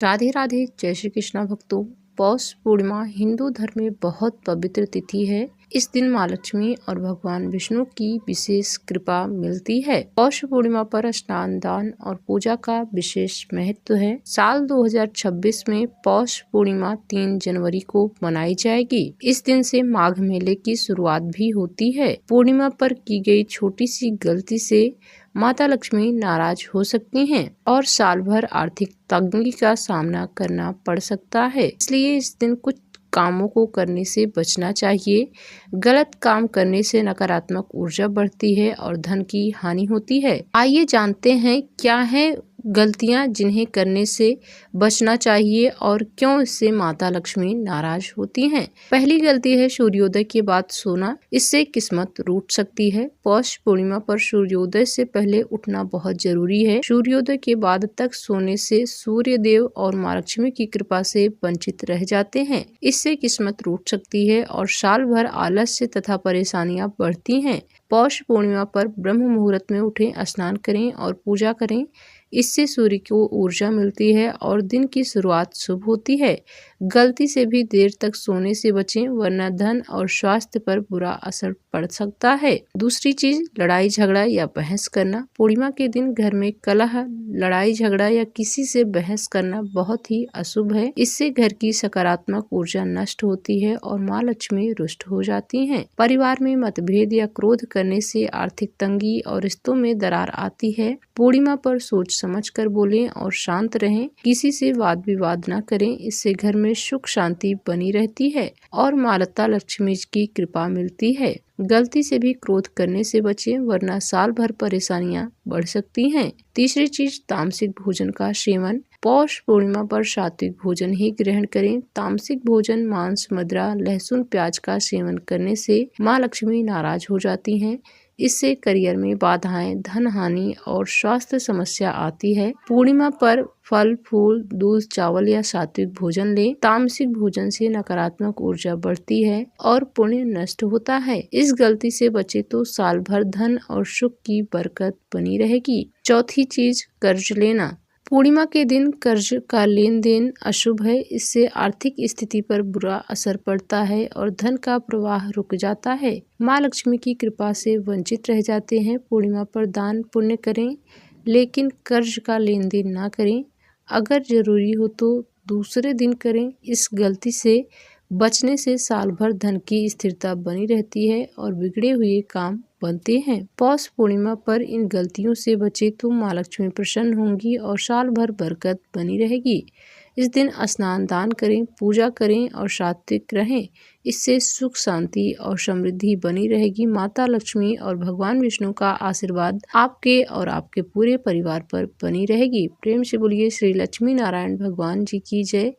राधे राधे। जय श्री कृष्णा भक्तों। पौष पूर्णिमा हिंदू धर्म में बहुत पवित्र तिथि है। इस दिन माँ लक्ष्मी और भगवान विष्णु की विशेष कृपा मिलती है। पौष पूर्णिमा पर स्नान, दान और पूजा का विशेष महत्व है। साल 2026 में पौष पूर्णिमा 3 जनवरी को मनाई जाएगी। इस दिन से माघ मेले की शुरुआत भी होती है। पूर्णिमा पर की गई छोटी सी गलती से माता लक्ष्मी नाराज हो सकती हैं और साल भर आर्थिक तंगी का सामना करना पड़ सकता है। इसलिए इस दिन कुछ कामों को करने से बचना चाहिए। गलत काम करने से नकारात्मक ऊर्जा बढ़ती है और धन की हानि होती है। आइए जानते हैं क्या है गलतियां जिन्हें करने से बचना चाहिए और क्यों इससे माता लक्ष्मी नाराज होती हैं। पहली गलती है सूर्योदय के बाद सोना। इससे किस्मत रूठ सकती है। पौष पूर्णिमा पर सूर्योदय से पहले उठना बहुत जरूरी है। सूर्योदय के बाद तक सोने से सूर्य देव और माँ लक्ष्मी की कृपा से वंचित रह जाते हैं। इससे किस्मत रूठ सकती है और साल भर आलस्य तथा परेशानियां बढ़ती हैं। पौष पूर्णिमा पर ब्रह्म मुहूर्त में उठें, स्नान करें और पूजा करें। इससे सूर्य को ऊर्जा मिलती है और दिन की शुरुआत शुभ होती है। गलती से भी देर तक सोने से बचें, वरना धन और स्वास्थ्य पर बुरा असर पड़ सकता है। दूसरी चीज, लड़ाई झगड़ा या बहस करना। पूर्णिमा के दिन घर में कलह, लड़ाई झगड़ा या किसी से बहस करना बहुत ही अशुभ है। इससे घर की सकारात्मक ऊर्जा नष्ट होती है और माँ लक्ष्मी रुष्ट हो जाती हैं। परिवार में मतभेद या क्रोध करने से आर्थिक तंगी और रिश्तों में दरार आती है। पूर्णिमा पर सोच समझ कर बोलें और शांत रहें। किसी से वाद विवाद न करें। इससे घर में सुख शांति बनी रहती है और माता लक्ष्मी की कृपा मिलती है। गलती से भी क्रोध करने से बचें, वरना साल भर परेशानियां बढ़ सकती हैं। तीसरी चीज, तामसिक भोजन का सेवन। पौष पूर्णिमा पर सात्विक भोजन ही ग्रहण करें। तामसिक भोजन, मांस, मदिरा, लहसुन, प्याज का सेवन करने से माँ लक्ष्मी नाराज हो जाती हैं। इससे करियर में बाधाएं, धन हानि और स्वास्थ्य समस्या आती है। पूर्णिमा पर फल, फूल, दूध, चावल या सात्विक भोजन लें। तामसिक भोजन से नकारात्मक ऊर्जा बढ़ती है और पुण्य नष्ट होता है। इस गलती से बचे तो साल भर धन और सुख की बरकत बनी रहेगी। चौथी चीज, कर्ज लेना। पूर्णिमा के दिन कर्ज का लेन देन अशुभ है। इससे आर्थिक स्थिति पर बुरा असर पड़ता है और धन का प्रवाह रुक जाता है। माँ लक्ष्मी की कृपा से वंचित रह जाते हैं। पूर्णिमा पर दान पुण्य करें, लेकिन कर्ज का लेन देन ना करें। अगर जरूरी हो तो दूसरे दिन करें। इस गलती से बचने से साल भर धन की स्थिरता बनी रहती है और बिगड़े हुए काम बनते हैं। पौष पूर्णिमा पर इन गलतियों से बचे तो माँ लक्ष्मी प्रसन्न होंगी और साल भर बरकत बनी रहेगी। इस दिन स्नान, दान करें, पूजा करें और सात्विक रहें। इससे सुख, शांति और समृद्धि बनी रहेगी। माता लक्ष्मी और भगवान विष्णु का आशीर्वाद आपके और आपके पूरे परिवार पर बनी रहेगी। प्रेम से बोलिए श्री लक्ष्मी नारायण भगवान जी की जय।